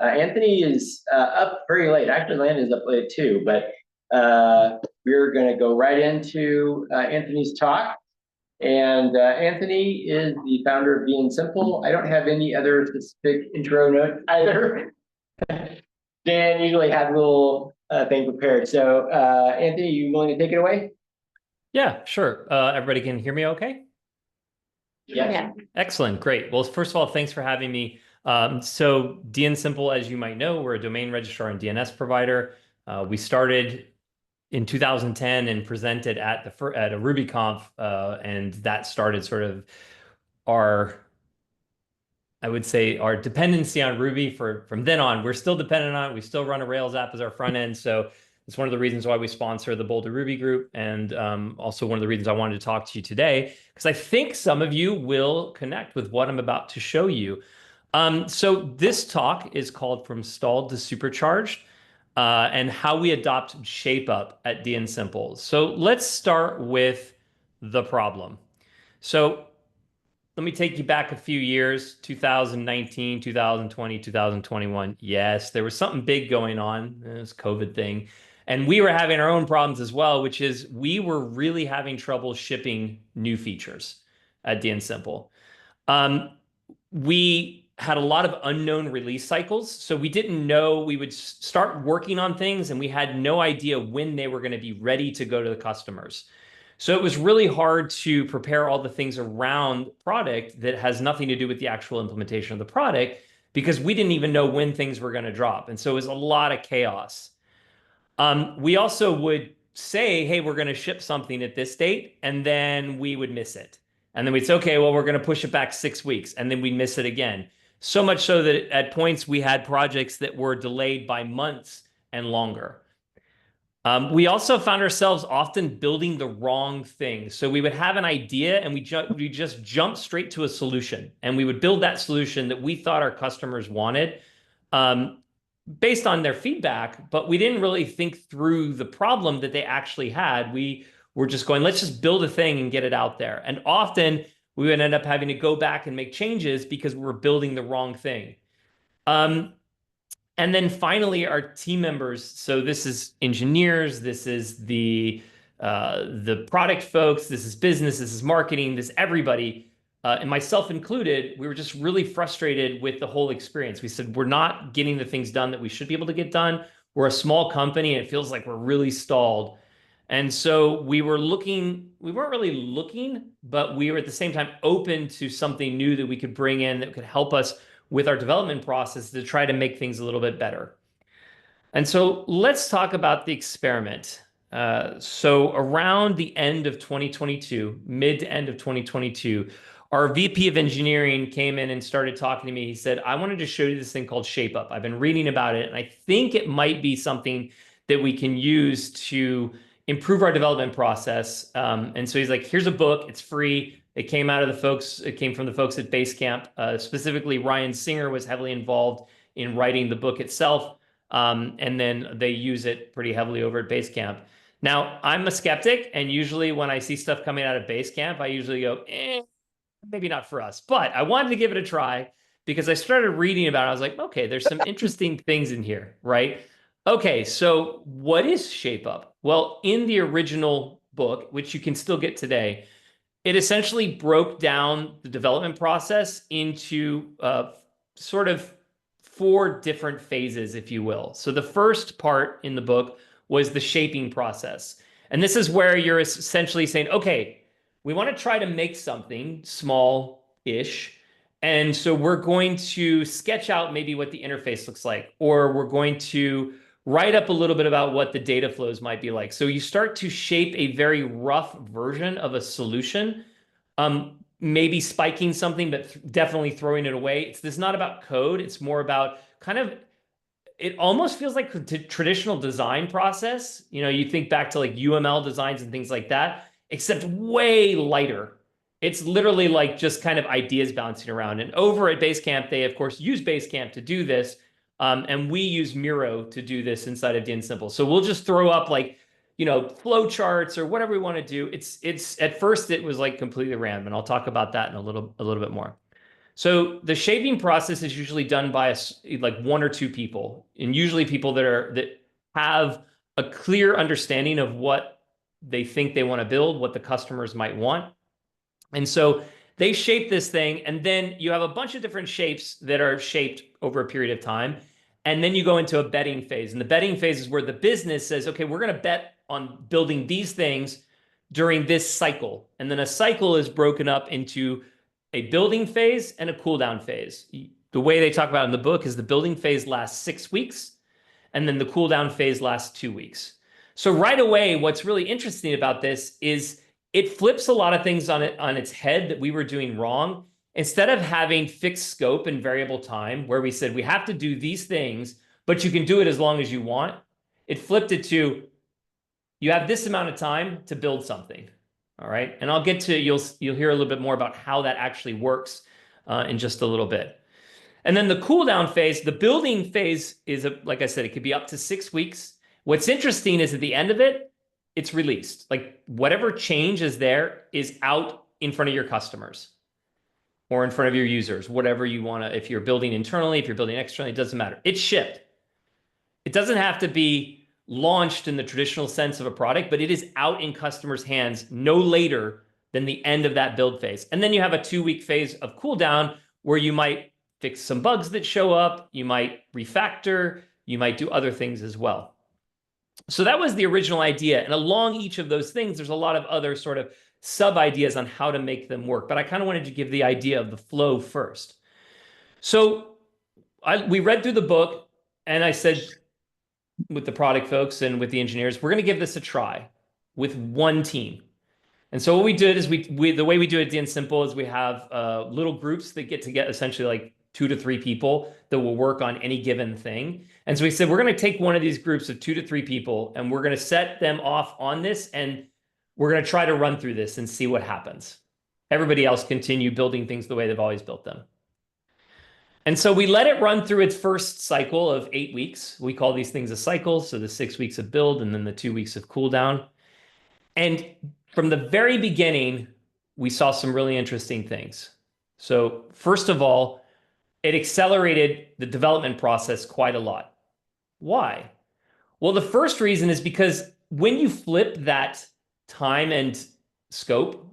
Anthony is up very late. Actually, Landon is up late too, but we're going to go right into Anthony's talk. And Anthony is the founder of DNSimple. I don't have any other specific intro notes either. Dan usually had a little thing prepared. So Anthony, you willing to take it away? Yeah, sure. Everybody can hear me okay? Yeah. Excellent. Great. Well, first of all, thanks for having me. So DNSimple, as you might know, we're a domain registrar and DNS provider. We started in 2010 and presented at a RubyConf, and that started sort of our, I would say, our dependency on Ruby. From then on, we're still dependent on it. We still run a Rails app as our front end. So it's one of the reasons why we sponsor the Boulder Ruby group, and also one of the reasons I wanted to talk to you today, because I think some of you will connect with what I'm about to show you. So this talk is called From Stalled to Supercharged, and how we adopt ShapeUp at DNSimple. So let's start with the problem. So let me take you back a few years, 2019, 2020, 2021. Yes, there was something big going on, this COVID thing. And we were having our own problems as well, which is we were really having trouble shipping new features at DNSimple. We had a lot of unknown release cycles, so we didn't know. We would start working on things and we had no idea when they were going to be ready to go to the customers. So it was really hard to prepare all the things around the product that has nothing to do with the actual implementation of the product, because we didn't even know when things were going to drop. And so it was a lot of chaos. We also would say, hey, we're going to ship something at this date, and then we would miss it. And then we'd say, okay, well, we're going to push it back 6 weeks, and then we'd miss it again. So much so that at points we had projects that were delayed by months and longer. We also found ourselves often building the wrong thing. So we would have an idea and we just jump straight to a solution, and we would build that solution that we thought our customers wanted, based on their feedback, but we didn't really think through the problem that they actually had. We were just going, let's just build a thing and get it out there. And often we would end up having to go back and make changes because we were building the wrong thing. And then finally, our team members. So this is engineers, this is the product folks, this is business, this is marketing, this is everybody, and myself included. We were just really frustrated with the whole experience. We said, we're not getting the things done that we should be able to get done. We're a small company and it feels like we're really stalled. And so we weren't really looking, but we were at the same time open to something new that we could bring in that could help us with our development process to try to make things a little bit better. And so let's talk about the experiment. So around the end of 2022, mid to end of 2022, our VP of engineering came in and started talking to me. He said, I wanted to show you this thing called ShapeUp. I've been reading about it, and I think it might be something that we can use to improve our development process. And so he's like, here's a book, it's free. It came from the folks at Basecamp. Specifically, Ryan Singer was heavily involved in writing the book itself. And then they use it pretty heavily over at Basecamp. Now, I'm a skeptic, and usually when I see stuff coming out of Basecamp, I usually go, maybe not for us. But I wanted to give it a try because I started reading about it. I was like, okay, there's some interesting things in here, right? Okay, so what is ShapeUp? Well, in the original book, which you can still get today, it essentially broke down the development process into sort of 4 different phases, if you will. So the first part in the book was the shaping process. And this is where you're essentially saying, okay, we want to try to make something small-ish. And so we're going to sketch out maybe what the interface looks like, or we're going to write up a little bit about what the data flows might be like. So you start to shape a very rough version of a solution, maybe spiking something, but definitely throwing it away. It's not about code. It's more about it almost feels like the traditional design process. You know, you think back to like UML designs and things like that, except way lighter. It's literally like just kind of ideas bouncing around. And over at Basecamp, they of course use Basecamp to do this. And we use Miro to do this inside of DNSimple. So we'll just throw up like, you know, flow charts or whatever we want to do. It's at first it was like completely random, and I'll talk about that in a little bit more. So the shaping process is usually done by like one or two people, and usually people that have a clear understanding of what they think they want to build, what the customers might want. And so they shape this thing, and then you have a bunch of different shapes that are shaped over a period of time. And then you go into a betting phase. And the betting phase is where the business says, okay, we're going to bet on building these things during this cycle. And then a cycle is broken up into a building phase and a cool down phase. The way they talk about it in the book is the building phase lasts 6 weeks, and then the cool down phase lasts 2 weeks. So right away, what's really interesting about this is it flips a lot of things on its head that we were doing wrong. Instead of having fixed scope and variable time, where we said we have to do these things, but you can do it as long as you want, it flipped it to you have this amount of time to build something. All right. And I'll get to, you'll hear a little bit more about how that actually works in just a little bit. And then the cool down phase, the building phase is, like I said, it could be up to 6 weeks. What's interesting is at the end of it, it's released. Like whatever change is there is out in front of your customers or in front of your users, whatever you want to, if you're building internally, if you're building externally, it doesn't matter. It's shipped. It doesn't have to be launched in the traditional sense of a product, but it is out in customers' hands no later than the end of that build phase. And then you have a 2-week phase of cool down where you might fix some bugs that show up, you might refactor, you might do other things as well. So that was the original idea. And along each of those things, there's a lot of other sort of sub ideas on how to make them work. But I kind of wanted to give the idea of the flow first. So we read through the book, and I said, with the product folks and with the engineers, we're going to give this a try with one team. And so what we did is the way we do it at DNSimple is we have little groups that get essentially like 2 to 3 people that will work on any given thing. And so we said, we're going to take one of these groups of 2 to 3 people, and we're going to set them off on this, and we're going to try to run through this and see what happens. Everybody else continue building things the way they've always built them. And so we let it run through its first cycle of 8 weeks. We call these things a cycle. So the 6 weeks of build and then the 2 weeks of cool down. And from the very beginning, we saw some really interesting things. So first of all, it accelerated the development process quite a lot. Why? Well, the first reason is because when you flip that time and scope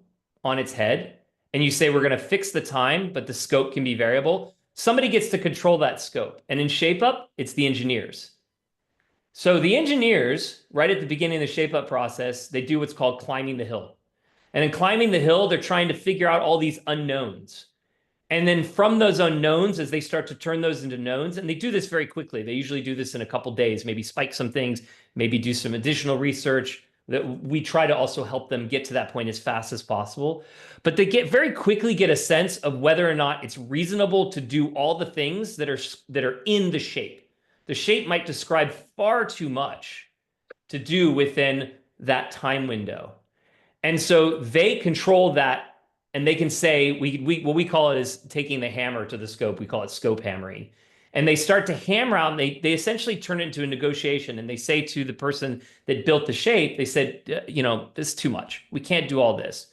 on its head, and you say we're going to fix the time, but the scope can be variable, somebody gets to control that scope. And in ShapeUp, it's the engineers. So the engineers, right at the beginning of the ShapeUp process, they do what's called climbing the hill. And in climbing the hill, they're trying to figure out all these unknowns. And then from those unknowns, as they start to turn those into knowns, and they do this very quickly. They usually do this in a couple days, maybe spike some things, maybe do some additional research. That we try to also help them get to that point as fast as possible. But they very quickly get a sense of whether or not it's reasonable to do all the things that are in the shape. The shape might describe far too much to do within that time window. And so they control that, and they can say, what we call it is taking the hammer to the scope. We call it scope hammering. And they start to hammer out, and they essentially turn it into a negotiation. And they say to the person that built the shape, they said, this is too much. We can't do all this.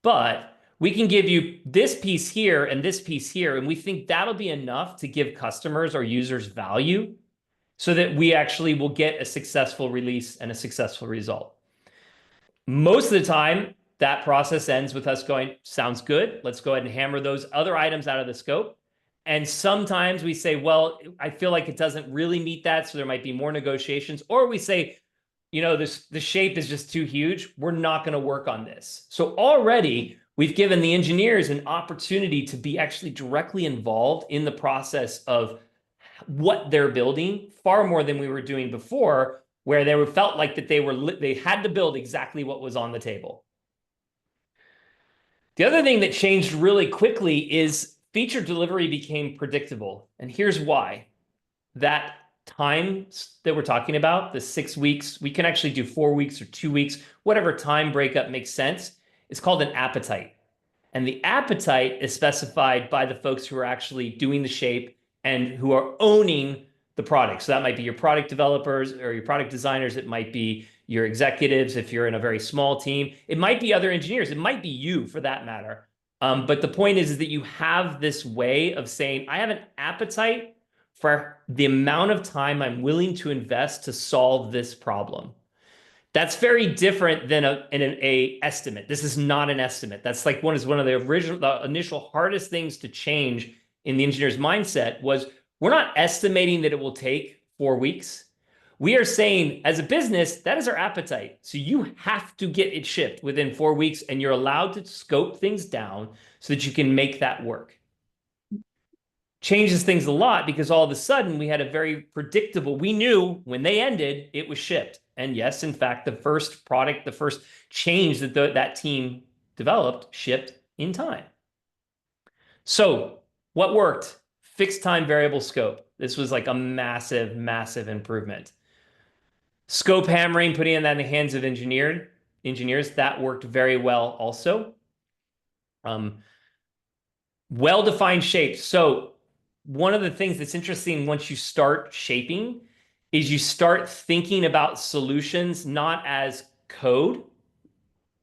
But we can give you this piece here and this piece here. And we think that'll be enough to give customers or users value so that we actually will get a successful release and a successful result. Most of the time, that process ends with us going, sounds good. Let's go ahead and hammer those other items out of the scope. And sometimes we say, well, I feel like it doesn't really meet that, so there might be more negotiations. Or we say, the shape is just too huge. We're not going to work on this. So already we've given the engineers an opportunity to be actually directly involved in the process of what they're building, far more than we were doing before, where they felt like that they had to build exactly what was on the table. The other thing that changed really quickly is feature delivery became predictable. And here's why. That time that we're talking about, the 6 weeks, we can actually do 4 weeks or 2 weeks, whatever time breakup makes sense. It's called an appetite. And the appetite is specified by the folks who are actually doing the shape and who are owning the product. So that might be your product developers or your product designers. It might be your executives if you're in a very small team. It might be other engineers. It might be you for that matter. But the point is that you have this way of saying, I have an appetite for the amount of time I'm willing to invest to solve this problem. That's very different than a estimate. This is not an estimate. That's like one of the initial hardest things to change in the engineer's mindset was we're not estimating that it will take 4 weeks. We are saying as a business, that is our appetite. So you have to get it shipped within 4 weeks, and you're allowed to scope things down so that you can make that work. Changes things a lot because all of a sudden we had a very predictable, we knew when they ended, it was shipped. And yes, in fact, the first product, the first change that that team developed shipped in time. So what worked? Fixed time variable scope. This was like a massive, massive improvement. Scope hammering, putting that in the hands of engineers, that worked very well also. Well-defined shapes. So one of the things that's interesting once you start shaping is you start thinking about solutions not as code,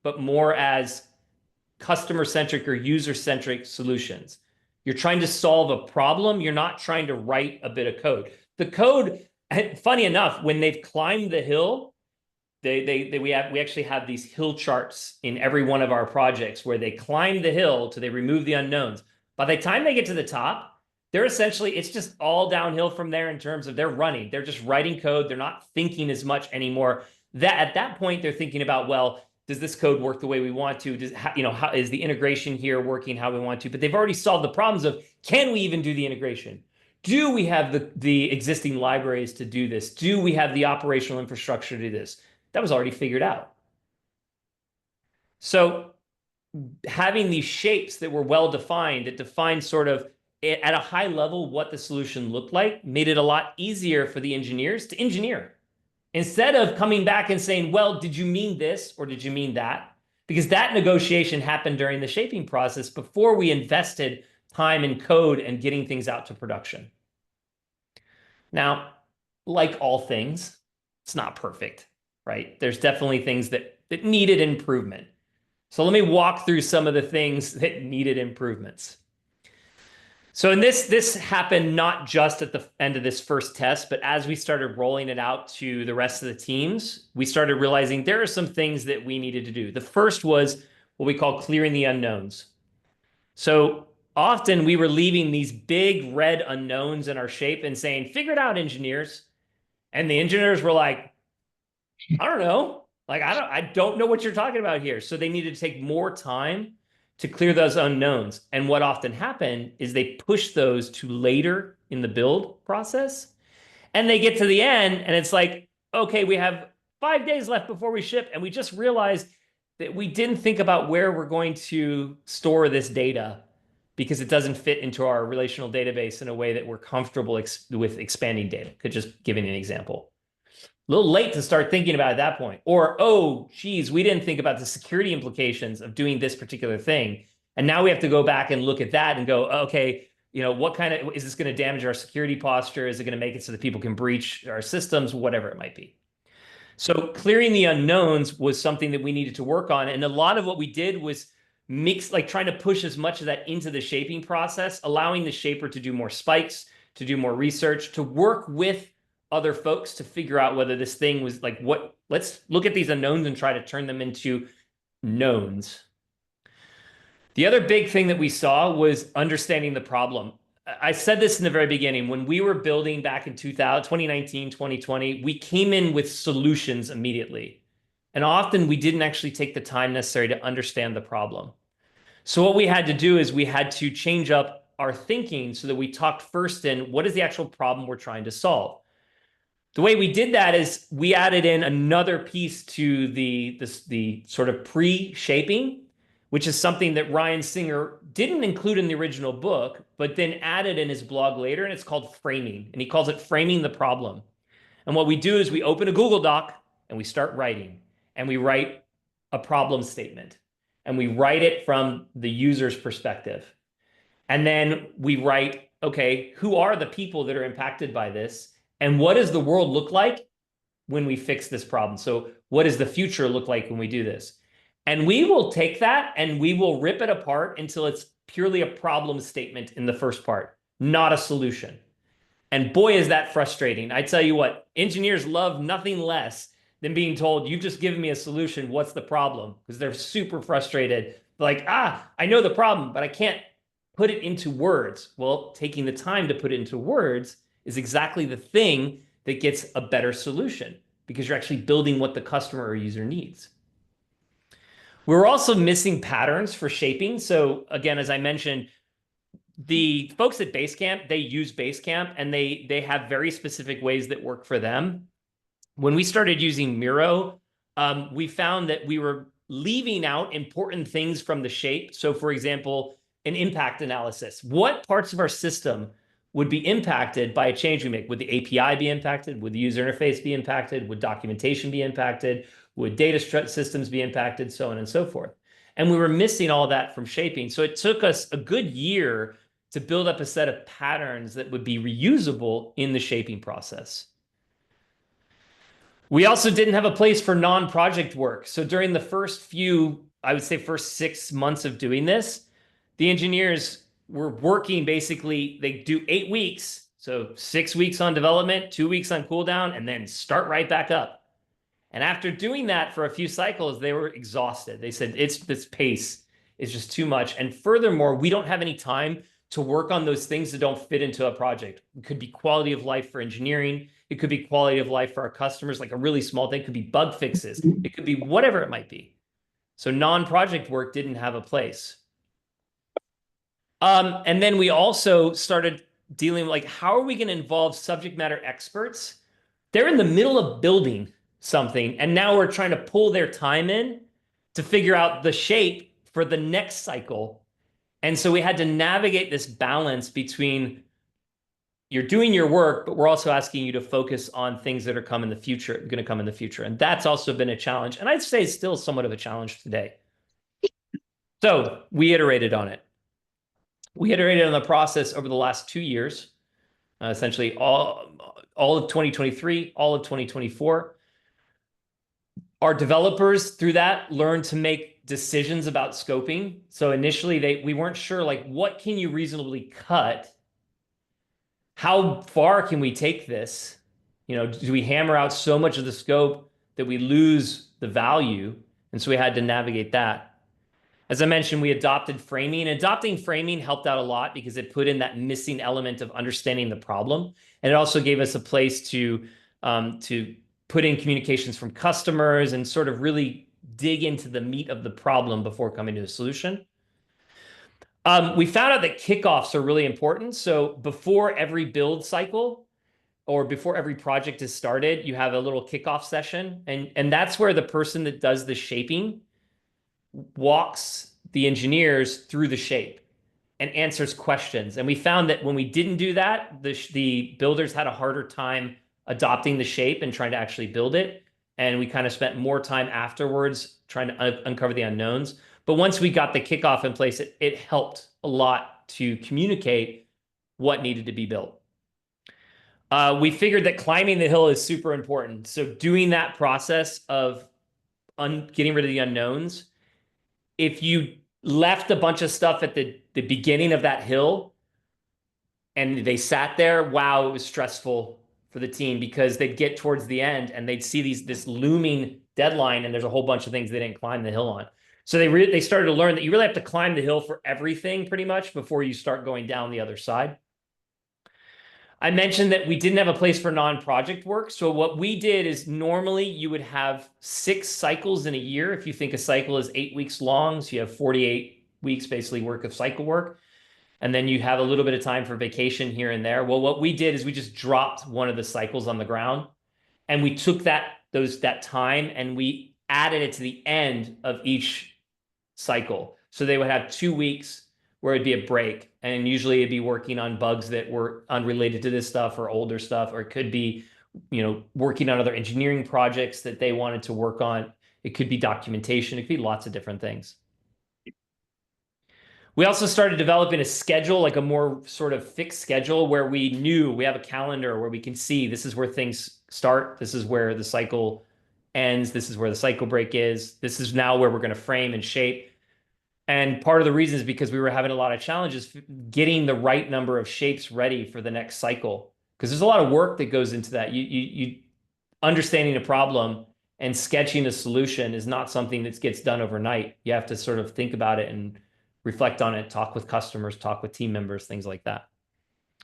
but more as customer-centric or user-centric solutions. You're trying to solve a problem. You're not trying to write a bit of code. The code, funny enough, when they've climbed the hill, we actually have these hill charts in every one of our projects where they climb the hill till they remove the unknowns. By the time they get to the top, they're essentially, it's just all downhill from there in terms of they're running. They're just writing code. They're not thinking as much anymore. At that point, they're thinking about, well, does this code work the way we want to? How is the integration here working how we want to? But they've already solved the problems of, can we even do the integration? Do we have the existing libraries to do this? Do we have the operational infrastructure to do this? That was already figured out. So having these shapes that were well defined, that defined sort of at a high level what the solution looked like, made it a lot easier for the engineers to engineer. Instead of coming back and saying, well, did you mean this or did you mean that? Because that negotiation happened during the shaping process before we invested time in code and getting things out to production. Now, like all things, it's not perfect, right? There's definitely things that needed improvement. So let me walk through some of the things that needed improvements. So in this happened not just at the end of this first test, but as we started rolling it out to the rest of the teams, we started realizing there are some things that we needed to do. The first was what we call clearing the unknowns. So often we were leaving these big red unknowns in our shape and saying, figure it out, engineers. And the engineers were like, I don't know. Like, I don't know what you're talking about here. So they needed to take more time to clear those unknowns. And what often happened is they push those to later in the build process. And they get to the end and it's like, okay, we have 5 days left before we ship. And we just realized that we didn't think about where we're going to store this data because it doesn't fit into our relational database in a way that we're comfortable with expanding data. Could just give you an example. A little late to start thinking about at that point. Or, oh, geez, we didn't think about the security implications of doing this particular thing. And now we have to go back and look at that and go, okay, what kind of, is this going to damage our security posture? Is it going to make it so that people can breach our systems? Whatever it might be. So clearing the unknowns was something that we needed to work on. And a lot of what we did was trying to push as much of that into the shaping process, allowing the shaper to do more spikes, to do more research, to work with other folks to figure out whether this thing was like, let's look at these unknowns and try to turn them into knowns. The other big thing that we saw was understanding the problem. I said this in the very beginning, when we were building back in 2019, 2020, we came in with solutions immediately. And often we didn't actually take the time necessary to understand the problem. So what we had to do is we had to change up our thinking so that we talked first in what is the actual problem we're trying to solve. The way we did that is we added in another piece to the sort of pre-shaping, which is something that Ryan Singer didn't include in the original book, but then added in his blog later, and it's called framing. And he calls it framing the problem. And what we do is we open a Google Doc and we start writing. And we write a problem statement. And we write it from the user's perspective. And then we write, okay, who are the people that are impacted by this? And what does the world look like when we fix this problem? So what does the future look like when we do this? And we will take that and we will rip it apart until it's purely a problem statement in the first part, not a solution. And boy, is that frustrating. I tell you what, engineers love nothing less than being told, you've just given me a solution. What's the problem? Because they're super frustrated. Like, I know the problem, but I can't put it into words. Well, taking the time to put it into words is exactly the thing that gets a better solution because you're actually building what the customer or user needs. We're also missing patterns for shaping. So again, as I mentioned, the folks at Basecamp, they use Basecamp and they have very specific ways that work for them. When we started using Miro, we found that we were leaving out important things from the shape. So for example, an impact analysis. What parts of our system would be impacted by a change we make? Would the API be impacted? Would the user interface be impacted? Would documentation be impacted? Would data systems be impacted? So on and so forth. And we were missing all that from shaping. So it took us a good year to build up a set of patterns that would be reusable in the shaping process. We also didn't have a place for non-project work. So during the first few, I would say first 6 months of doing this, the engineers were working basically, they do 8 weeks. So 6 weeks on development, 2 weeks on cooldown, and then start right back up. And after doing that for a few cycles, they were exhausted. They said, this pace is just too much. And furthermore, we don't have any time to work on those things that don't fit into a project. It could be quality of life for engineering. It could be quality of life for our customers, like a really small thing. It could be bug fixes. It could be whatever it might be. So non-project work didn't have a place. And then we also started dealing like, how are we going to involve subject matter experts? They're in the middle of building something, and now we're trying to pull their time in to figure out the shape for the next cycle. And so we had to navigate this balance between you're doing your work, but we're also asking you to focus on things that are going to come in the future. And that's also been a challenge. And I'd say it's still somewhat of a challenge today. So we iterated on it. We iterated on the process over the last 2 years, essentially all of 2023, all of 2024. Our developers through that learned to make decisions about scoping. So initially we weren't sure, like, what can you reasonably cut? How far can we take this? Do we hammer out so much of the scope that we lose the value? And so we had to navigate that. As I mentioned, we adopted framing. Adopting framing helped out a lot because it put in that missing element of understanding the problem. And it also gave us a place to put in communications from customers and sort of really dig into the meat of the problem before coming to a solution. We found out that kickoffs are really important. So before every build cycle or before every project is started, you have a little kickoff session. And that's where the person that does the shaping walks the engineers through the shape and answers questions. And we found that when we didn't do that, the builders had a harder time adopting the shape and trying to actually build it. And we kind of spent more time afterwards trying to uncover the unknowns. But once we got the kickoff in place, it helped a lot to communicate what needed to be built. We figured that climbing the hill is super important. So doing that process of getting rid of the unknowns, if you left a bunch of stuff at the beginning of that hill and they sat there, wow, it was stressful for the team because they'd get towards the end and they'd see this looming deadline and there's a whole bunch of things they didn't climb the hill on. So they started to learn that you really have to climb the hill for everything pretty much before you start going down the other side. I mentioned that we didn't have a place for non-project work. So what we did is normally you would have 6 cycles in a year. If you think a cycle is 8 weeks long, so you have 48 weeks basically work of cycle work. And then you have a little bit of time for vacation here and there. Well, what we did is we just dropped one of the cycles on the ground and we took that time and we added it to the end of each cycle. So they would have 2 weeks where it'd be a break. And usually it'd be working on bugs that were unrelated to this stuff or older stuff, or it could be, working on other engineering projects that they wanted to work on. It could be documentation. It could be lots of different things. We also started developing a schedule, like a more sort of fixed schedule where we knew we have a calendar where we can see this is where things start. This is where the cycle ends. This is where the cycle break is. This is now where we're going to frame and shape. And part of the reason is because we were having a lot of challenges getting the right number of shapes ready for the next cycle. Because there's a lot of work that goes into that. You understanding a problem and sketching a solution is not something that gets done overnight. You have to sort of think about it and reflect on it, talk with customers, talk with team members, things like that.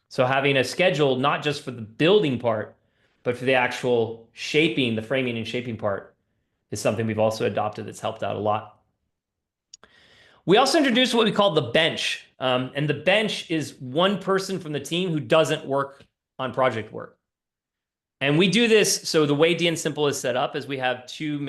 So having a schedule, not just for the building part, but for the actual shaping, the framing and shaping part, is something we've also adopted that's helped out a lot. We also introduced what we call the bench. And the bench is one person from the team who doesn't work on project work. And we do this, so the way DNSimple is set up is we have two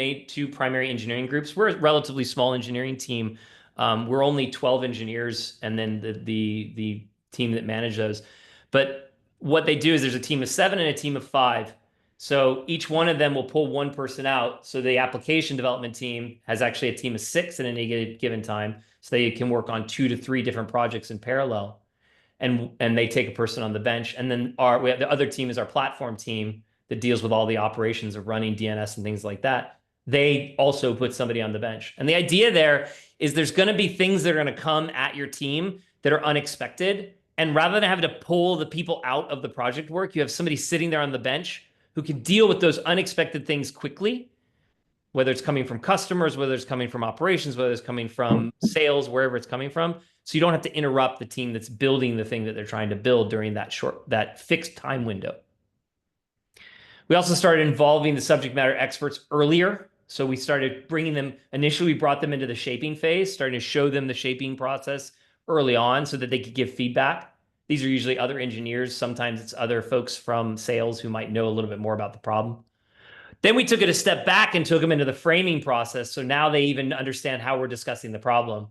primary engineering groups. We're a relatively small engineering team. We're only 12 engineers, and then the team that manage those. But what they do is there's a team of 7 and a team of 5. So each one of them will pull one person out. So the application development team has actually a team of 6 at any given time. So they can work on 2 to 3 different projects in parallel. And they take a person on the bench. And then we have the other team is our platform team that deals with all the operations of running DNS and things like that. They also put somebody on the bench. And the idea there is there's going to be things that are going to come at your team that are unexpected. And rather than having to pull the people out of the project work, you have somebody sitting there on the bench who can deal with those unexpected things quickly, whether it's coming from customers, whether it's coming from operations, whether it's coming from sales, wherever it's coming from. So you don't have to interrupt the team that's building the thing that they're trying to build during that fixed time window. We also started involving the subject matter experts earlier. So we started bringing them, initially we brought them into the shaping phase, starting to show them the shaping process early on so that they could give feedback. These are usually other engineers. Sometimes it's other folks from sales who might know a little bit more about the problem. Then we took it a step back and took them into the framing process. So now they even understand how we're discussing the problem.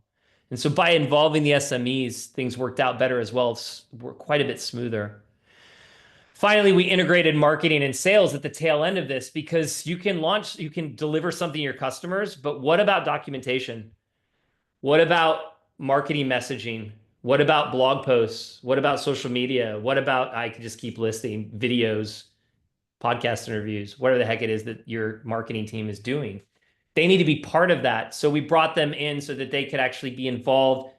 And so by involving the SMEs, things worked out better as well. We're quite a bit smoother. Finally, we integrated marketing and sales at the tail end of this because you can deliver something to your customers, but what about documentation? What about marketing messaging? What about blog posts? What about social media? What about, I could just keep listing videos, podcast interviews, whatever the heck it is that your marketing team is doing. They need to be part of that. So we brought them in so that they could actually be involved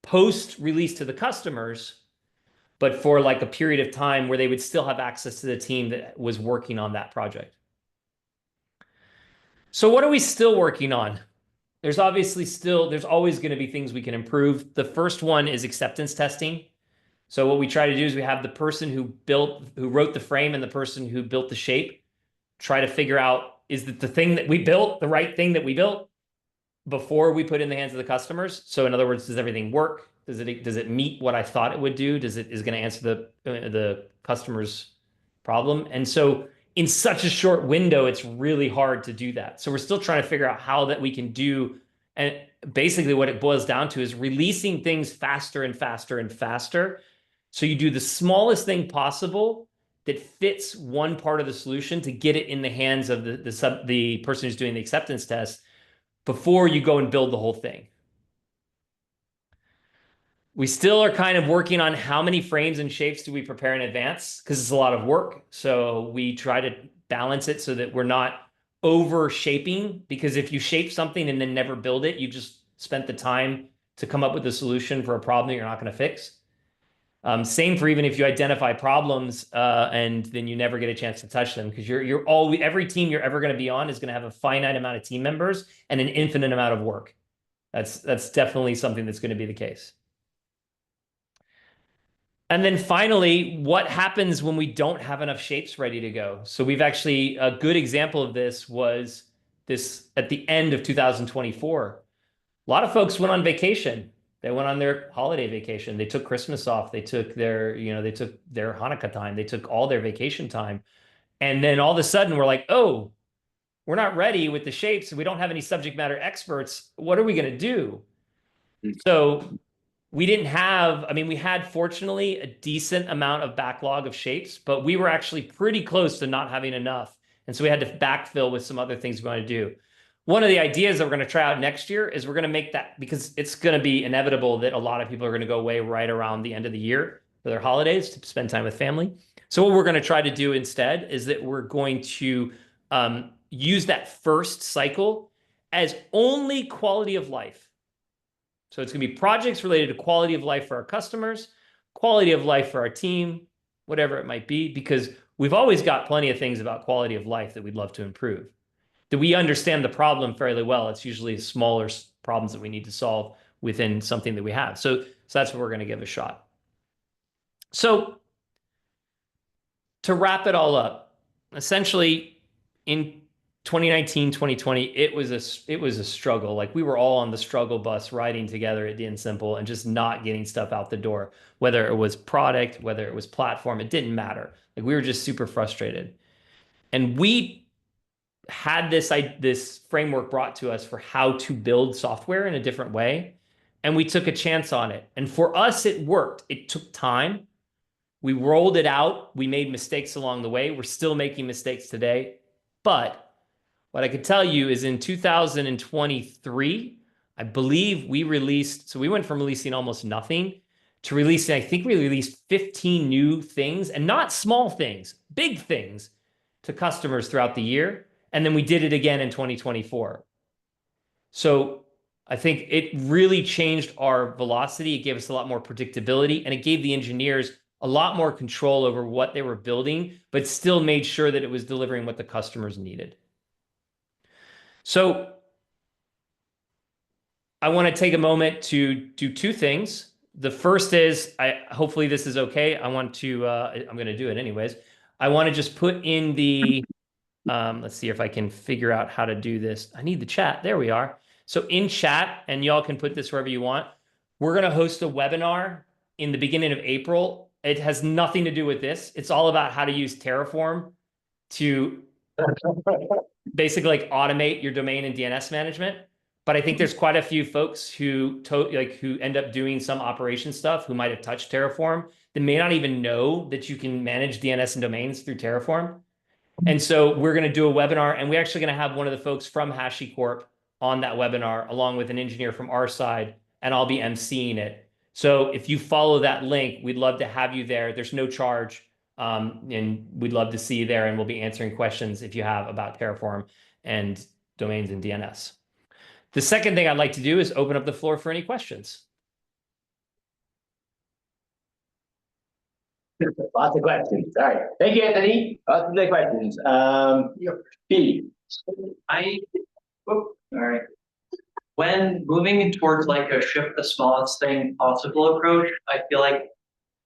post-release to the customers, but for like a period of time where they would still have access to the team that was working on that project. So what are we still working on? There's always going to be things we can improve. The first one is acceptance testing. So what we try to do is we have the person who wrote the frame and the person who built the shape try to figure out, is that the thing that we built the right thing that we built before we put it in the hands of the customers? So in other words, does everything work? Does it meet what I thought it would do? Is going to answer the customer's problem? And so in such a short window, it's really hard to do that. So we're still trying to figure out how that we can do. And basically what it boils down to is releasing things faster and faster and faster. So you do the smallest thing possible that fits one part of the solution to get it in the hands of the person who's doing the acceptance test before you go and build the whole thing. We still are kind of working on how many frames and shapes do we prepare in advance, because it's a lot of work. So we try to balance it so that we're not over shaping, because if you shape something and then never build it, you just spent the time to come up with a solution for a problem that you're not going to fix. Same for even if you identify problems and then you never get a chance to touch them, because every team you're ever going to be on is going to have a finite amount of team members and an infinite amount of work. That's definitely something that's going to be the case. And then finally, what happens when we don't have enough shapes ready to go? So we've actually, a good example of this was this at the end of 2024. A lot of folks went on vacation. They went on their holiday vacation. They took Christmas off. They took their Hanukkah time. They took all their vacation time. And then all of a sudden we're like, oh, we're not ready with the shapes. We don't have any subject matter experts. What are we going to do? So we had fortunately a decent amount of backlog of shapes, but we were actually pretty close to not having enough. And so we had to backfill with some other things we want to do. One of the ideas that we're going to try out next year is we're going to make that, because it's going to be inevitable that a lot of people are going to go away right around the end of the year for their holidays to spend time with family. So what we're going to try to do instead is that we're going to use that first cycle as only quality of life. So it's going to be projects related to quality of life for our customers, quality of life for our team, whatever it might be, because we've always got plenty of things about quality of life that we'd love to improve. That we understand the problem fairly well. It's usually smaller problems that we need to solve within something that we have. So that's what we're going to give a shot. So to wrap it all up, essentially in 2019, 2020, it was a struggle. Like we were all on the struggle bus riding together at DNSimple and just not getting stuff out the door, whether it was product, whether it was platform, it didn't matter. Like we were just super frustrated. And we had this framework brought to us for how to build software in a different way. And we took a chance on it. And for us, it worked. It took time. We rolled it out. We made mistakes along the way. We're still making mistakes today. But what I could tell you is in 2023, I believe we released, so we went from releasing almost nothing to releasing, I think we released 15 new things, and not small things, big things to customers throughout the year. And then we did it again in 2024. So I think it really changed our velocity. It gave us a lot more predictability, and it gave the engineers a lot more control over what they were building, but still made sure that it was delivering what the customers needed. So I want to take a moment to do two things. The first is, hopefully this is okay. I'm going to do it anyways. I want to just put in the, let's see if I can figure out how to do this. I need the chat. There we are. So in chat, and y'all can put this wherever you want, we're going to host a webinar in the beginning of April. It has nothing to do with this. It's all about how to use Terraform to basically like automate your domain and DNS management. But I think there's quite a few folks who end up doing some operation stuff who might have touched Terraform that may not even know that you can manage DNS and domains through Terraform. And so we're going to do a webinar, and we're actually going to have one of the folks from HashiCorp on that webinar, along with an engineer from our side, and I'll be emceeing it. So if you follow that link, we'd love to have you there. There's no charge. And we'd love to see you there, and we'll be answering questions if you have about Terraform and domains and DNS. The second thing I'd like to do is open up the floor for any questions. Lots of questions. All right. Thank you, Anthony. Lots of good questions. Pete. All right. When moving towards like a ship the smallest thing possible approach, I feel like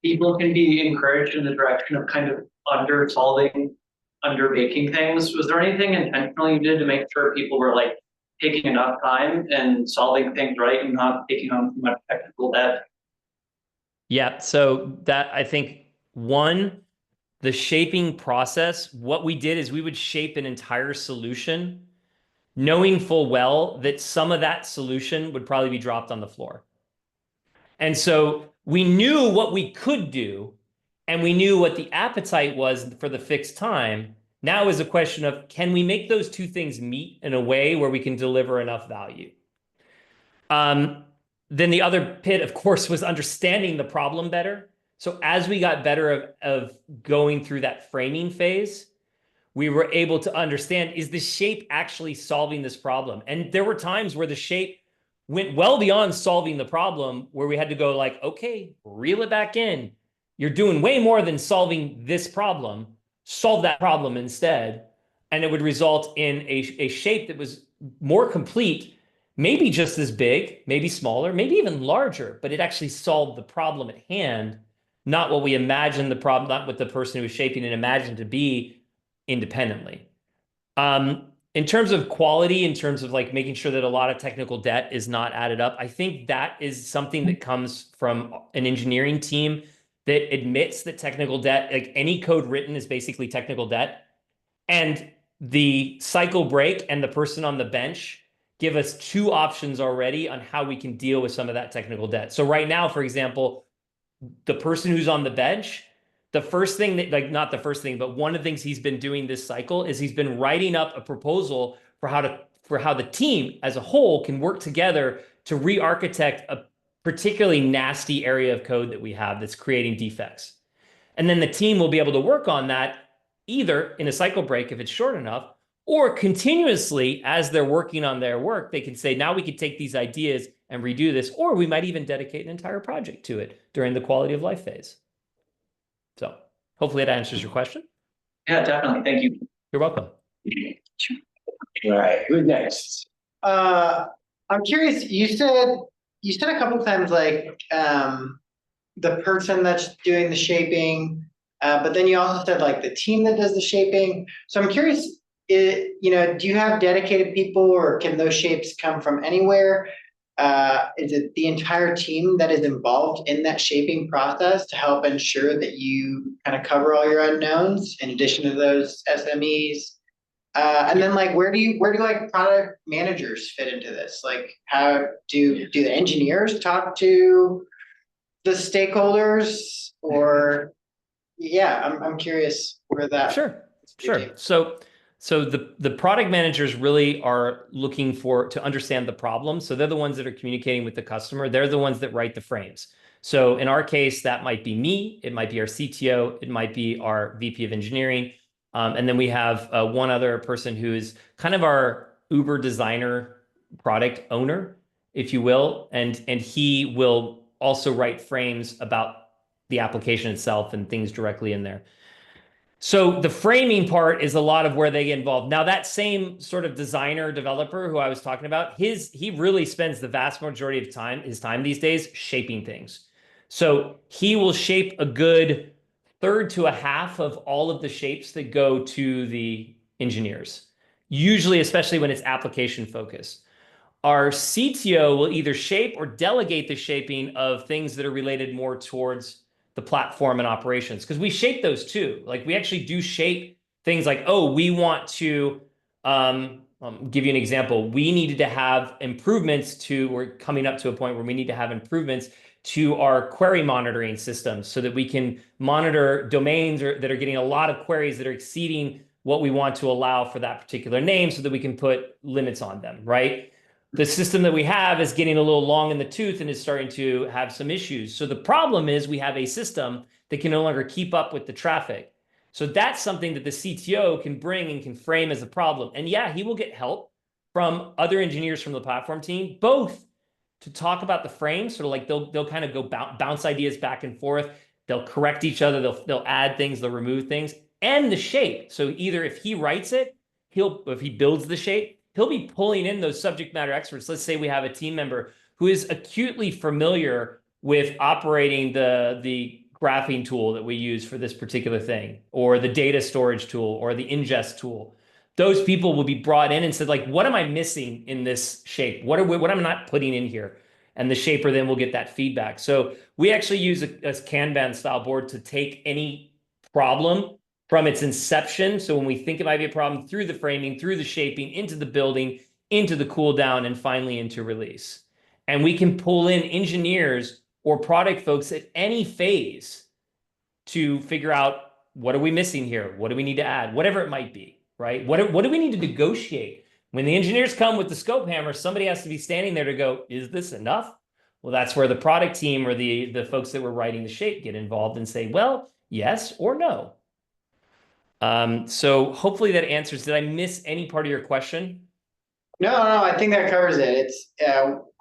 people can be encouraged in the direction of kind of underbaking things. Was there anything intentionally you did to make sure people were like taking enough time and solving things right and not taking on too much technical debt? Yeah, so that, I think, one, the shaping process, what we did is we would shape an entire solution, knowing full well that some of that solution would probably be dropped on the floor. And so we knew what we could do, and we knew what the appetite was for the fixed time. Now is a question of, can we make those two things meet in a way where we can deliver enough value? Then the other pit, of course, was understanding the problem better. So as we got better of going through that framing phase, we were able to understand, is the shape actually solving this problem? And there were times where the shape went well beyond solving the problem, where we had to go like, okay, reel it back in. You're doing way more than solving this problem. Solve that problem instead. And it would result in a shape that was more complete, maybe just as big, maybe smaller, maybe even larger, but it actually solved the problem at hand, not what we imagined the problem, not what the person who was shaping it imagined to be independently. In terms of quality, in terms of like making sure that a lot of technical debt is not added up, I think that is something that comes from an engineering team that admits that technical debt, like any code written, is basically technical debt. And the cycle break and the person on the bench give us two options already on how we can deal with some of that technical debt. So right now, for example, the person who's on the bench, the first thing that, like, not the first thing, but one of the things he's been doing this cycle is he's been writing up a proposal for how the team as a whole can work together to re-architect a particularly nasty area of code that we have that's creating defects. And then the team will be able to work on that either in a cycle break if it's short enough, Or continuously, as they're working on their work, they can say, now we could take these ideas and redo this, or we might even dedicate an entire project to it during the quality of life phase. So hopefully that answers your question. Yeah, definitely. Thank you. You're welcome. All right, who's next? I'm curious, you said a couple times like the person that's doing the shaping, but then you also said like the team that does the shaping. So I'm curious, do you have dedicated people, or can those shapes come from anywhere? Is it the entire team that is involved in that shaping process to help ensure that you kind of cover all your unknowns in addition to those SMEs? And then like where do like product managers fit into this? Like how do the engineers talk to the stakeholders, or I'm curious where that. Sure. So the product managers really are looking to understand the problem. So they're the ones that are communicating with the customer. They're the ones that write the frames. So in our case, that might be me, it might be our CTO, it might be our VP of engineering. And then we have one other person who is kind of our Uber designer product owner, if you will. And he will also write frames about the application itself and things directly in there. So the framing part is a lot of where they get involved. Now that same sort of designer developer who I was talking about, he really spends the vast majority of his time these days shaping things. So he will shape a good third to a half of all of the shapes that go to the engineers, usually, especially when it's application focused. Our CTO will either shape or delegate the shaping of things that are related more towards the platform and operations, because we shape those too. Like we actually do shape things like, oh, we want to give you an example. We needed to have improvements we're coming up to a point where we need to have improvements to our query monitoring systems so that we can monitor domains that are getting a lot of queries that are exceeding what we want to allow for that particular name so that we can put limits on them, right? The system that we have is getting a little long in the tooth and is starting to have some issues. So the problem is we have a system that can no longer keep up with the traffic. So that's something that the CTO can bring and can frame as a problem. And yeah, he will get help from other engineers from the platform team, both to talk about the frame, sort of like they'll kind of go bounce ideas back and forth. They'll correct each other. They'll add things, they'll remove things, and the shape. So either if he writes it, if he builds the shape, he'll be pulling in those subject matter experts. Let's say we have a team member who is acutely familiar with operating the graphing tool that we use for this particular thing, or the data storage tool, or the ingest tool. Those people will be brought in and said, like, what am I missing in this shape? What am I not putting in here? And the shaper then will get that feedback. So we actually use a Kanban style board to take any problem from its inception. So when we think it might be a problem, through the framing, through the shaping, into the building, into the cool down, and finally into release. And we can pull in engineers or product folks at any phase to figure out, what are we missing here? What do we need to add? Whatever it might be, right? What do we need to negotiate? When the engineers come with the scope hammer, somebody has to be standing there to go, is this enough? Well, that's where the product team or the folks that were writing the shape get involved and say, well, yes or no. So hopefully that answers. Did I miss any part of your question? No, I think that covers it. It's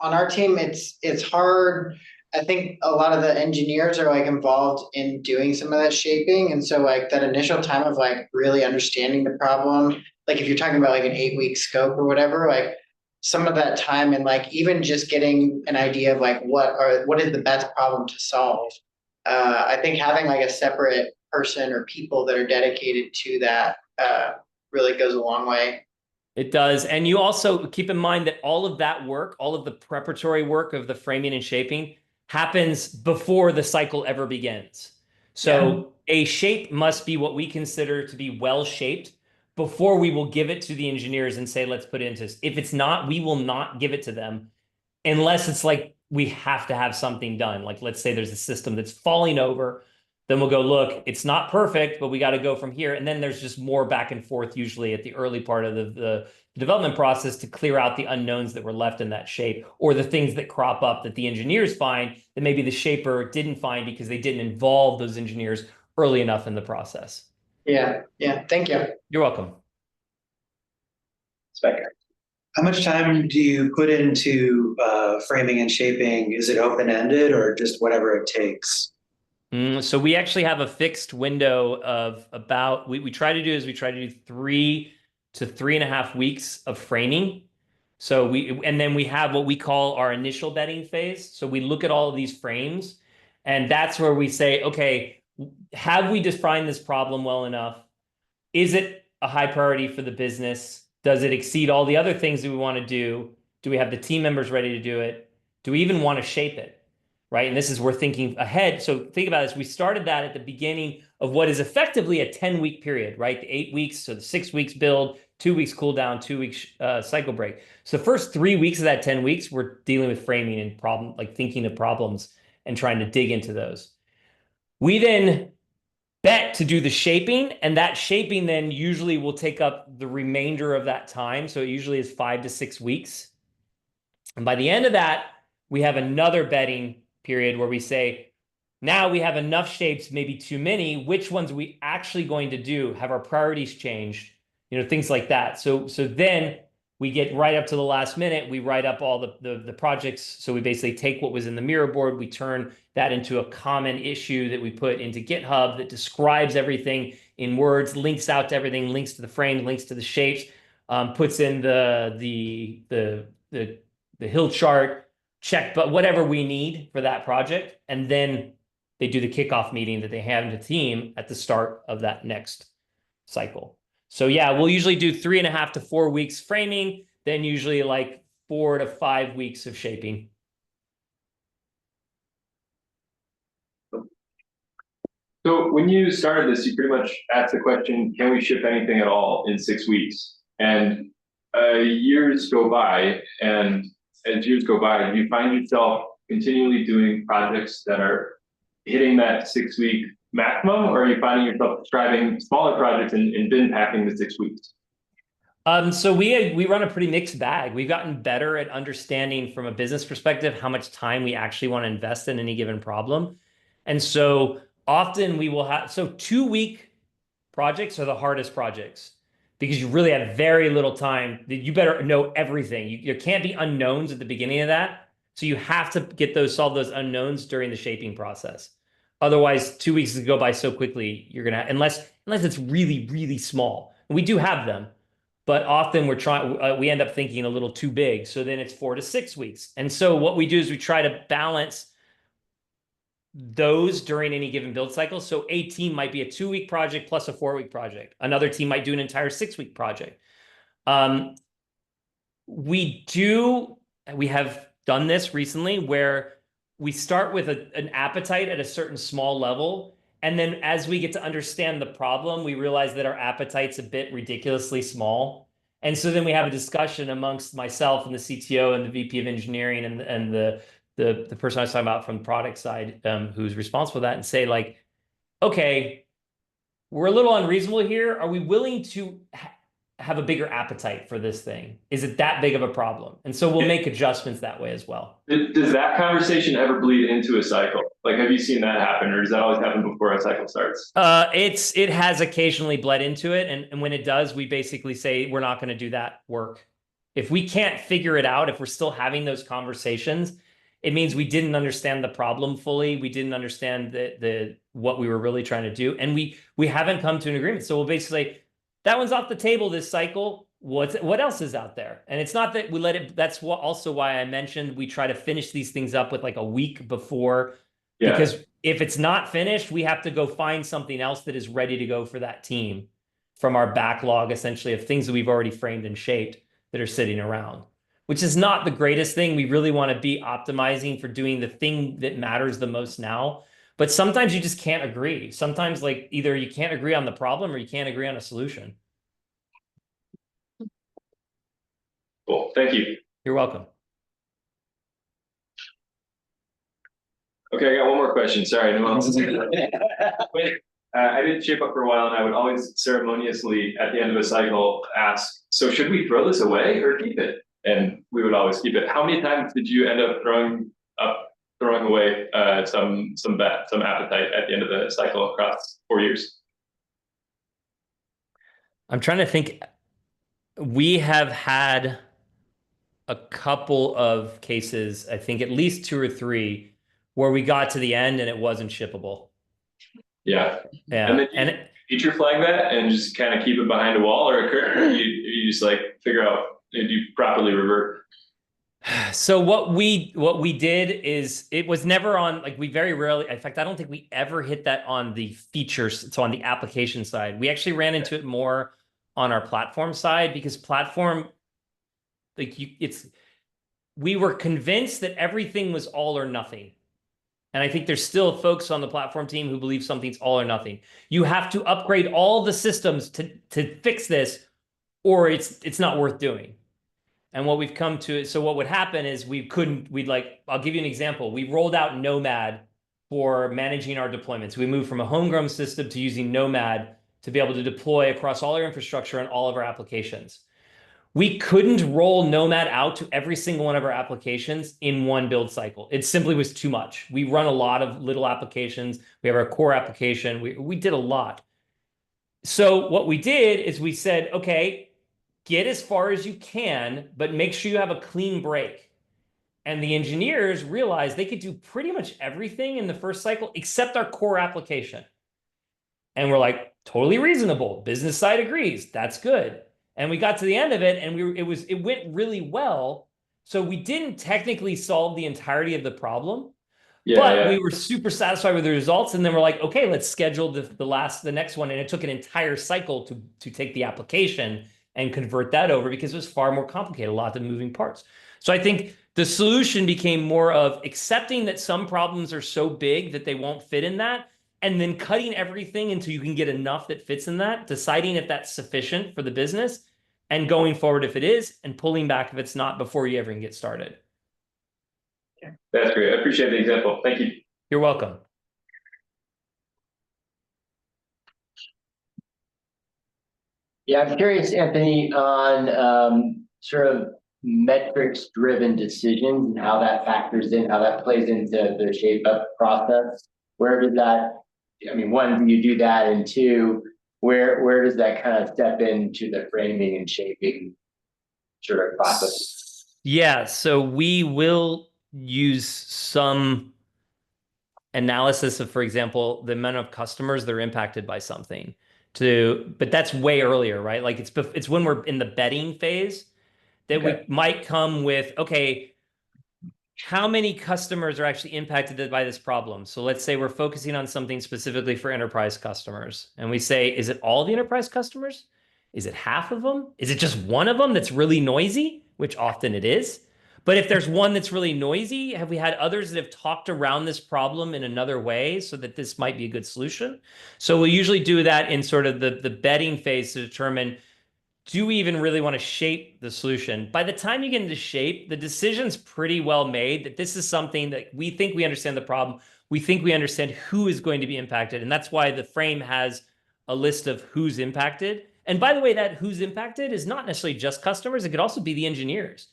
on our team, it's hard. I think a lot of the engineers are like involved in doing some of that shaping. And so like that initial time of like really understanding the problem, like if you're talking about like an 8-week scope or whatever, like some of that time and like even just getting an idea of like what is the best problem to solve. I think having like a separate person or people that are dedicated to that really goes a long way. It does. And you also keep in mind that all of that work, all of the preparatory work of the framing and shaping happens before the cycle ever begins. So a shape must be what we consider to be well shaped before we will give it to the engineers and say, let's put it into this. If it's not, we will not give it to them unless it's like we have to have something done. Like, let's say there's a system that's falling over. Then we'll go, look, it's not perfect, but we got to go from here. And then there's just more back and forth, usually at the early part of the development process, to clear out the unknowns that were left in that shape, or the things that crop up that the engineers find that maybe the shaper didn't find because they didn't involve those engineers early enough in the process. Yeah. Thank you. You're welcome. spectrum. How much time do you put into framing and shaping? Is it open-ended or just whatever it takes? So we actually have a fixed window of about, we try to do 3 to 3.5 weeks of framing. So and then we have what we call our initial bedding phase. So we look at all of these frames, and that's where we say, okay, have we defined this problem well enough? Is it a high priority for the business? Does it exceed all the other things that we want to do? Do we have the team members ready to do it? Do we even want to shape it? Right? And this is we're thinking ahead. So think about this. We started that at the beginning of what is effectively a 10-week period, right? The 8 weeks, so the 6 weeks build, 2 weeks cool down, 2 weeks cycle break. So the first 3 weeks of that 10 weeks, we're dealing with framing and problem, like thinking of problems and trying to dig into those. We then bet to do the shaping, and that shaping then usually will take up the remainder of that time. So it usually is 5 to 6 weeks. And by the end of that, we have another betting period where we say, now we have enough shapes, maybe too many. Which ones are we actually going to do? Have our priorities changed? Things like that. So then we get right up to the last minute. We write up all the projects. So we basically take what was in the mirror board. We turn that into a common issue that we put into GitHub that describes everything in words, links out to everything, links to the frames, links to the shapes, puts in the hill chart, check, but whatever we need for that project. And then they do the kickoff meeting that they have in the team at the start of that next cycle. So yeah, we'll usually do 3.5 to 4 weeks framing, then usually like 4 to 5 weeks of shaping. So when you started this, you pretty much asked the question, can we ship anything at all in 6 weeks? And years go by, and as years go by, you find yourself continually doing projects that are hitting that 6-week maximum, or are you finding yourself driving smaller projects and bin packing the 6 weeks? So we run a pretty mixed bag. We've gotten better at understanding from a business perspective how much time we actually want to invest in any given problem. And so often we will have, so 2-week projects are the hardest projects because you really have very little time. You better know everything. You can't be unknowns at the beginning of that. So you have to solve those unknowns during the shaping process. Otherwise, 2 weeks go by so quickly, you're gonna, unless it's really, really small. And we do have them, but often we end up thinking a little too big. So then it's 4 to 6 weeks. And so what we do is we try to balance those during any given build cycle. So a team might be a 2-week project plus a 4-week project. Another team might do an entire 6-week project. We have done this recently where we start with an appetite at a certain small level. And then as we get to understand the problem, we realize that our appetite's a bit ridiculously small. And so then we have a discussion amongst myself and the CTO and the VP of engineering and the person I was talking about from the product side, who's responsible for that, and say like, okay, we're a little unreasonable here. Are we willing to have a bigger appetite for this thing? Is it that big of a problem? And so we'll make adjustments that way as well. Does that conversation ever bleed into a cycle? Like, have you seen that happen, or does that always happen before a cycle starts? It has occasionally bled into it. And when it does, we basically say, we're not going to do that work. If we can't figure it out, if we're still having those conversations, it means we didn't understand the problem fully. We didn't understand what we were really trying to do. And we haven't come to an agreement. So we'll basically say, that one's off the table this cycle. What else is out there? And it's not that we let it, that's also why I mentioned we try to finish these things up with like a week before. Yeah. Because if it's not finished, we have to go find something else that is ready to go for that team from our backlog, essentially, of things that we've already framed and shaped that are sitting around, which is not the greatest thing. We really want to be optimizing for doing the thing that matters the most now. But sometimes you just can't agree. Sometimes like either you can't agree on the problem or you can't agree on a solution. Cool, thank you. You're welcome. Okay, I got one more question. Sorry, no one else is I did shape up for a while, and I would always ceremoniously, at the end of a cycle, ask, so should we throw this away or keep it? And we would always keep it. How many times did you end up throwing away some appetite at the end of the cycle across 4 years? I'm trying to think. We have had a couple of cases, I think at least 2 or 3, where we got to the end and it wasn't shippable. Yeah. Yeah. And then you feature flag that and just kind of keep it behind a wall or a curtain, or you just like figure out if you properly revert. So what we did is it was never on, like, we very rarely, in fact, I don't think we ever hit that on the features. So on the application side, we actually ran into it more on our platform side, because platform, like, we were convinced that everything was all or nothing. And I think there's still folks on the platform team who believe something's all or nothing. You have to upgrade all the systems to fix this, or it's not worth doing. And what we've come to, so what would happen is I'll give you an example. We rolled out Nomad for managing our deployments. We moved from a homegrown system to using Nomad to be able to deploy across all our infrastructure and all of our applications. We couldn't roll Nomad out to every single one of our applications in one build cycle. It simply was too much. We run a lot of little applications. We have our core application. We did a lot. So what we did is we said, okay, get as far as you can, but make sure you have a clean break. And the engineers realized they could do pretty much everything in the first cycle except our core application. And we're like, totally reasonable. Business side agrees. That's good. And we got to the end of it, and it went really well. So we didn't technically solve the entirety of the problem, but we were super satisfied with the results. And then we're like, okay, let's schedule the next one. And it took an entire cycle to take the application and convert that over, because it was far more complicated, a lot of moving parts. So I think the solution became more of accepting that some problems are so big that they won't fit in that, and then cutting everything until you can get enough that fits in that, deciding if that's sufficient for the business, and going forward if it is, and pulling back if it's not before you ever can get started. That's great. I appreciate the example. Thank you. You're welcome. Yeah, I'm curious, Anthony, on sort of metrics-driven decisions and how that factors in, how that plays into the shape-up process. Where does that, I mean, one, do you do that? And two, where does that kind of step into the framing and shaping sort of process? Yeah, so we will use some analysis of, for example, the amount of customers that are impacted by something, but that's way earlier, right? Like it's when we're in the betting phase that we might come with, okay, how many customers are actually impacted by this problem? So let's say we're focusing on something specifically for enterprise customers. And we say, is it all the enterprise customers? Is it half of them? Is it just one of them that's really noisy? Which often it is. But if there's one that's really noisy, have we had others that have talked around this problem in another way so that this might be a good solution? So we'll usually do that in sort of the betting phase to determine, do we even really want to shape the solution? By the time you get into shape, the decision's pretty well made that this is something that we think we understand the problem. We think we understand who is going to be impacted. And that's why the frame has a list of who's impacted. And by the way, that who's impacted is not necessarily just customers. It could also be the engineers.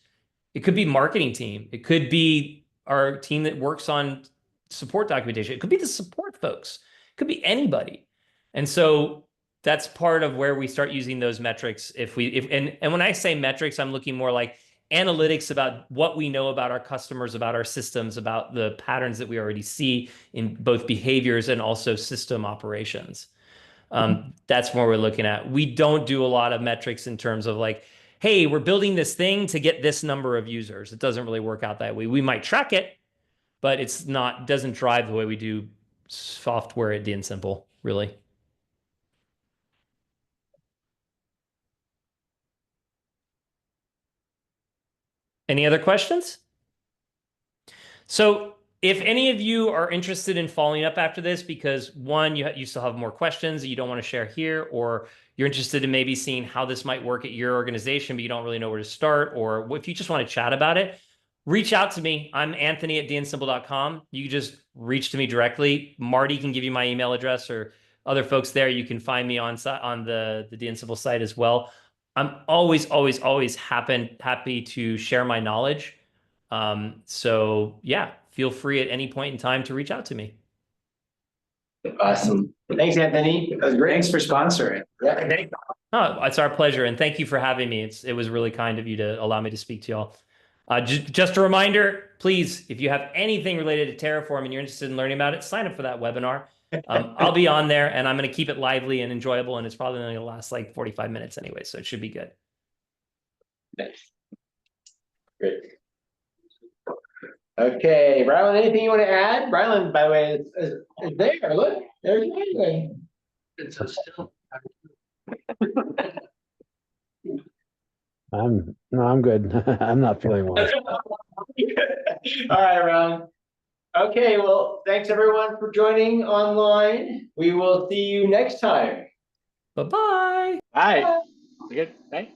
It could be marketing team. It could be our team that works on support documentation. It could be the support folks. It could be anybody. And so that's part of where we start using those metrics. And when I say metrics, I'm looking more like analytics about what we know about our customers, about our systems, about the patterns that we already see in both behaviors and also system operations. That's what we're looking at. We don't do a lot of metrics in terms of like, hey, we're building this thing to get this number of users. It doesn't really work out that way. We might track it, but doesn't drive the way we do software at DNSimple, really. Any other questions? So if any of you are interested in following up after this, because one, you still have more questions that you don't want to share here, or you're interested in maybe seeing how this might work at your organization, but you don't really know where to start, or if you just want to chat about it, reach out to me. I'm Anthony at DNSimple.com. You can just reach to me directly. Marty can give you my email address, or other folks there. You can find me on the DNSimple site as well. I'm always, always, always happy to share my knowledge. So yeah, feel free at any point in time to reach out to me. Awesome. Thanks, Anthony. That was great. Thanks for sponsoring. Yeah. Oh, it's our pleasure, and thank you for having me. It was really kind of you to allow me to speak to y'all. Just a reminder, please, if you have anything related to Terraform and you're interested in learning about it, sign up for that webinar. I'll be on there, and I'm going to keep it lively and enjoyable, and it's probably only going to last like 45 minutes anyway, so it should be good. Nice. Great. Okay, Rylan, anything you want to add? Rylan, by the way, is there. Look, there's Rylan. It's so still. I'm good. I'm not feeling well. All right, Ron. Okay, well, thanks everyone for joining online. We will see you next time. Bye-bye. Bye. Good. Bye.